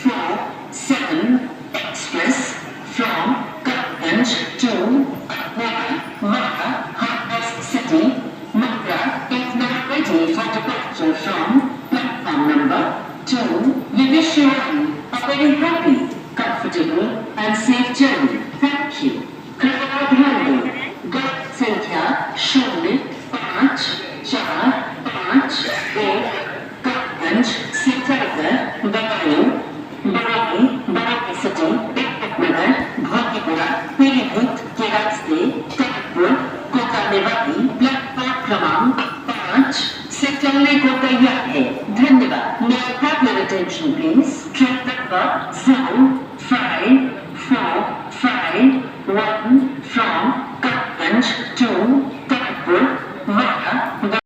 447 Express from Kasganj to Mecca, Harvest City, Mecca is now ready for departure from platform number 2. We wish you all a very happy, comfortable and safe journey. Thank you. कृपया ध्यान दें, गलत संख्या 0 5 4 5 1 kasganj से चलकर बड़ाई city नगर भागीपुरा पीलीभीत के रास्ते टैगपुर को जाने वाली प्लेटफॉर्म क्रमांक 5 से चलने को तैयार है। धन्यवाद। May I have your attention please? Train number 0545 1 from Kasganj to